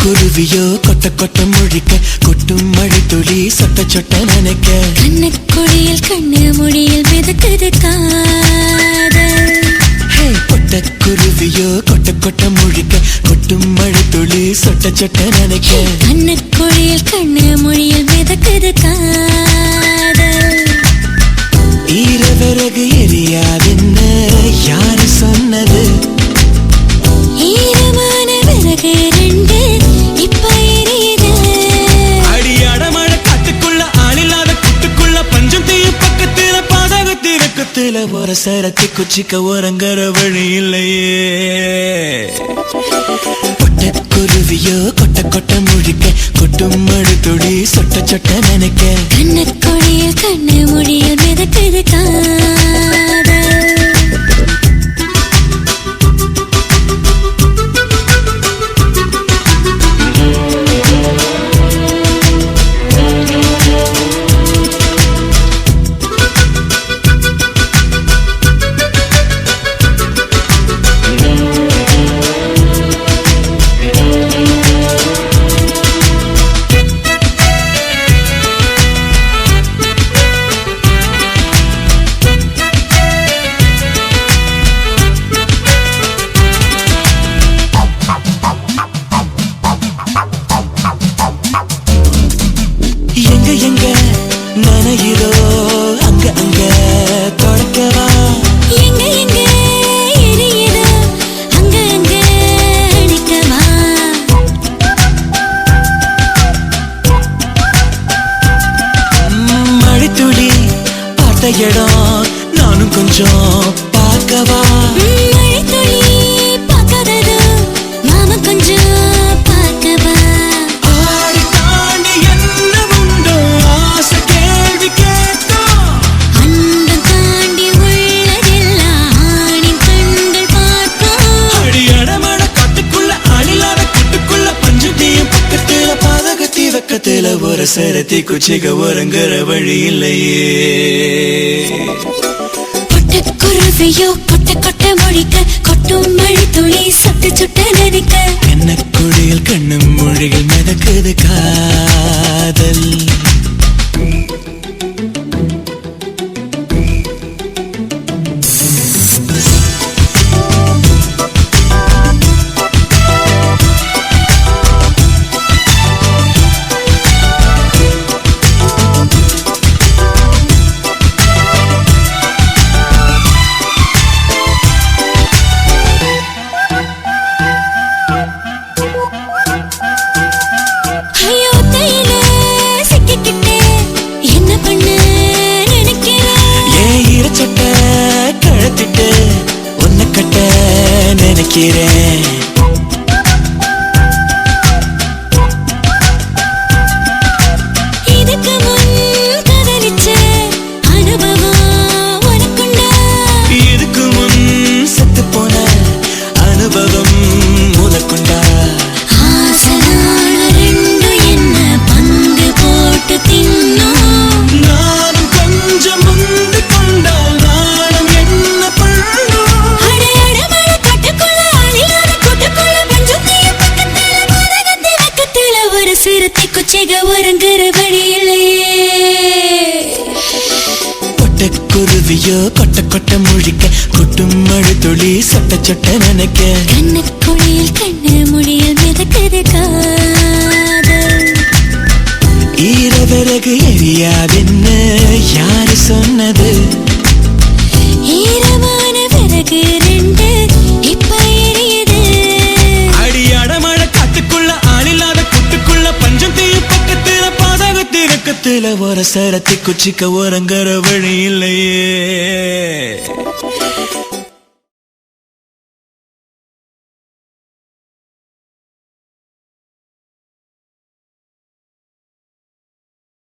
குருவியோ கொட்ட கொட்ட முழிக்க கொட்டும் மழை துளி சொட்ட சொட்ட நினைக்க கண்ணக்குழியில் கண்ணு மொழியில் மிதக்குது காதல். கொட்ட குருவியோ கொட்ட கொட்ட முழிக்க கொட்டும் மழை துளி சொட்ட சொட்ட நினைக்க கண்ணக்குழியில் கண்ணு மொழியில் மிதக்குது காதல். ஈரவிறகு எரியாதுன்னு யாரு சொன்னது? ஈரமான விறகு ரெண்டு இப்ப எரியுது. அடியாட மழை காட்டுக்குள்ள ஆளில்லாத கூட்டுக்குள்ள பஞ்சம் தீயும் பக்கத்துல பாதகத்தி வெக்கத்துல ஒரு சரத்தி குச்சிக்க ஒரங்கர வழி இல்லையே. கொட்ட குருவியோ கொட்ட கொட்ட முழிக்க கொட்டும் மழை துளி சொட்ட சொட்ட நினைக்க கண்ணக்குழியில் கண்ணு மொழியில் மிதக்குது காதல். எங்க எங்க நனைகிறோ அங்க அங்க தொடக்கவா? எங்க எங்க எரியுதோ அங்க அங்க அடிக்கவா? மழை துளி பார்த்த இடம் நானும் கொஞ்சம் பார்க்கவா? மழை துளி பார்க்காததோ நாம கொஞ்சம் பார்க்கவா? ஆடி தாண்டி என்ன உண்டோ ஆசை கேள்வி கேட்டோம். அண்டம் தாண்டி உள்ளதெல்லாம் ஆணின் கண்கள் பார்ப்போம். அடியாட மழை காட்டுக்குள்ள ஆளில்லாத கூட்டுக்குள்ள பஞ்சம் தீயும் பக்கத்துல பாதகத்தி வெக்கத்துல ஒரு சரத்தி குச்சிக ஒரங்கர வழி இல்லையே. குருவியோ கொட்ட கொட்ட மொழிக்க கொட்டும் மழை துளி சொட்டு சுட்ட நதிக்க கண்ணக்குழியில் கண்ணும் மொழிகள் மிதக்குது காதல். ஐயோ தையில சிக்கிக்கிட்டே என்ன பண்ண நினைக்கிறேன்? ஏன் ஈரச்சட்ட கழத்திட்டு உன்னை கட்ட நினைக்கிறேன். இதுக்கு முன் காதலிச்ச அனுபவம் உனக்குண்டா? இதுக்கு முன் செத்து போன அனுபவம் உனக்குண்டா? ஆசையான ரெண்டு என்ன பங்கு போட்டு தின்னோம். நானும் கொஞ்சம் முந்து கொண்டால் நானும் என்ன பண்ணும்? அடையாட மழை காட்டுக்குள்ள ஆளில்லாத கூட்டுக்குள்ள பஞ்சம் தீயும் பக்கத்துல பாதகத்தி வெக்கத்துல ஒரு சிறுத்தை குச்சிக ஒரங்குற வழி இல்லையே. கொட்ட குருவியோ கொட்ட கொட்ட முழிக்க கொட்டும் மழை துளி சொட்ட சொட்ட நினைக்க கண்ணக்குழியில் கண்ணு மொழியில் மிதக்குது காதல். ஈரவிறகு எரியாதுன்னு யாரு சொன்னது? ஈரமான விறகு ரெண்டு இப்ப எரியுது. அடியாட மழை காட்டுக்குள்ள ஆளில்லாத கூட்டுக்குள்ள பஞ்சம் தீயும் பக்கத்துல பாதகத்தி வெக்கத்துல ஒரு சரத்தி குச்சிக்க ஒரங்கர வழி இல்லையே.